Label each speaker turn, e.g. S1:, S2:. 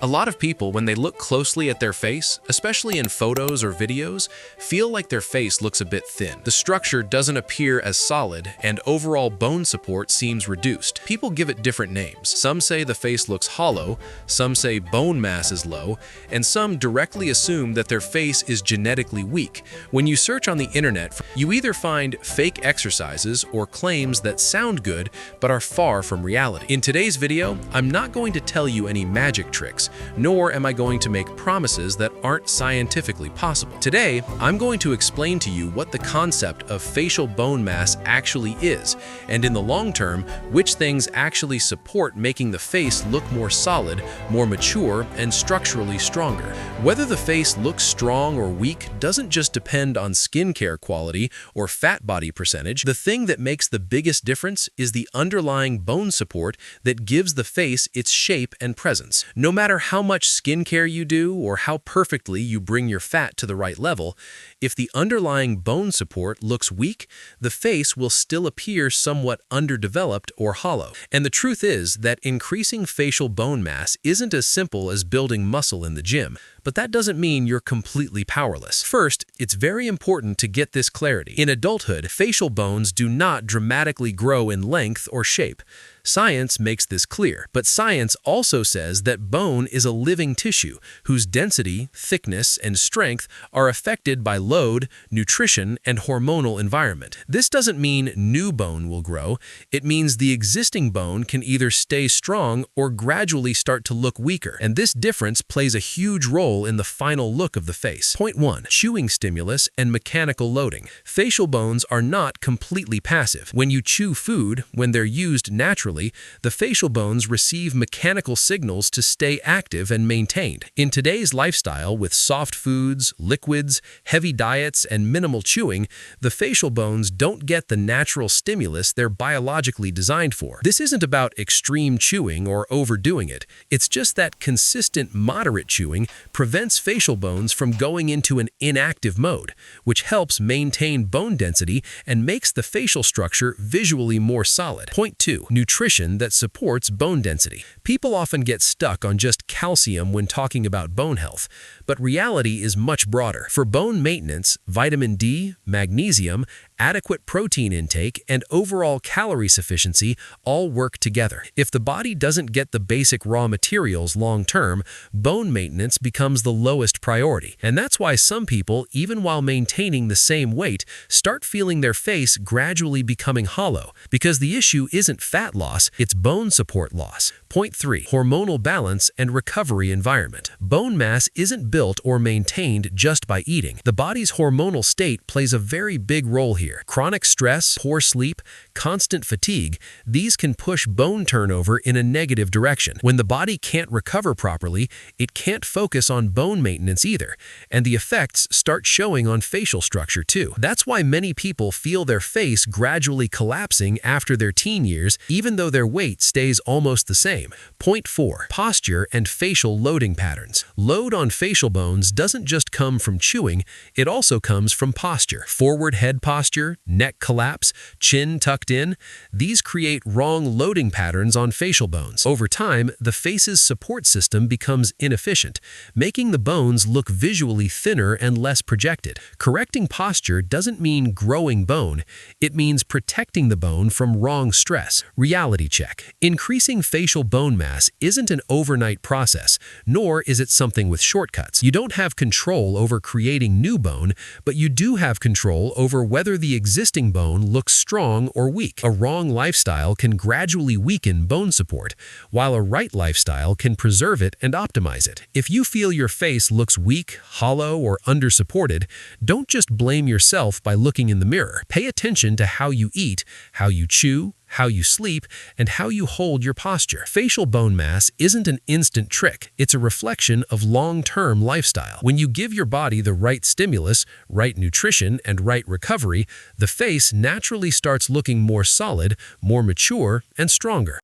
S1: A lot of people, when they look closely at their face, especially in photos or videos, feel like their face looks a bit thin. The structure doesn't appear as solid, and overall bone support seems reduced. People give it different names. Some say the face looks hollow, some say bone mass is low, and some directly assume that their face is genetically weak. When you search on the internet, you either find fake exercises or claims that sound good but are far from reality. In today's video, I'm not going to tell you any magic tricks, nor am I going to make promises that aren't scientifically possible. Today, I'm going to explain to you what the concept of facial bone mass actually is, and in the long term, which things actually support making the face look more solid, more mature, and structurally stronger. Whether the face looks strong or weak doesn't just depend on skincare quality or fat body percentage. The thing that makes the biggest difference is the underlying bone support that gives the face its shape and presence. No matter how much skincare you do or how perfectly you bring your fat to the right level, if the underlying bone support looks weak, the face will still appear somewhat underdeveloped or hollow. And the truth is that increasing facial bone mass isn't as simple as building muscle in the gym, but that doesn't mean you're completely powerless. First, it's very important to get this clarity. In adulthood, facial bones do not dramatically grow in length or shape. Science makes this clear, but science also says that bone is a living tissue whose density, thickness, and strength are affected by load, nutrition, and hormonal environment. This doesn't mean new bone will grow. It means the existing bone can either stay strong or gradually start to look weaker, and this difference plays a huge role in the final look of the face. Point 1. Chewing stimulus and mechanical loading. Facial bones are not completely passive. When you chew food, when they're used naturally, the facial bones receive mechanical signals to stay active and maintained. In today's lifestyle, with soft foods, liquids, heavy diets, and minimal chewing, the facial bones don't get the natural stimulus they're biologically designed for. This isn't about extreme chewing or overdoing it. It's just that consistent, moderate chewing prevents facial bones from going into an inactive mode, which helps maintain bone density and makes the facial structure visually more solid. Point 2. Nutrition that supports bone density. People often get stuck on just calcium when talking about bone health, but reality is much broader. For bone maintenance, vitamin D, magnesium, adequate protein intake, and overall calorie sufficiency all work together. If the body doesn't get the basic raw materials long-term, bone maintenance becomes the lowest priority. And that's why some people, even while maintaining the same weight, start feeling their face gradually becoming hollow, because the issue isn't fat loss, it's bone support loss. Point 3. Hormonal balance and recovery environment. Bone mass isn't built or maintained just by eating. The body's hormonal state plays a very big role here. Chronic stress, poor sleep, constant fatigue, these can push bone turnover in a negative direction. When the body can't recover properly, it can't focus on bone maintenance either, and the effects start showing on facial structure too. That's why many people feel their face gradually collapsing after their teen years, even though their weight stays almost the same. Point 4. Posture and facial loading patterns. Load on facial bones doesn't just come from chewing, it also comes from posture. Forward head posture, neck collapse, chin tucked in, these create wrong loading patterns on facial bones. Over time, the face's support system becomes inefficient, making the bones look visually thinner and less projected. Correcting posture doesn't mean growing bone, it means protecting the bone from wrong stress. Reality check. Increasing facial bone mass isn't an overnight process, nor is it something with shortcuts. You don't have control over creating new bone, but you do have control over whether the existing bone looks strong or weak. A wrong lifestyle can gradually weaken bone support, while a right lifestyle can preserve it and optimize it. If you feel your face looks weak, hollow, or undersupported, don't just blame yourself by looking in the mirror. Pay attention to how you eat, how you chew, how you sleep, and how you hold your posture. Facial bone mass isn't an instant trick, it's a reflection of long-term lifestyle. When you give your body the right stimulus, right nutrition, and right recovery, the face naturally starts looking more solid, more mature, and stronger.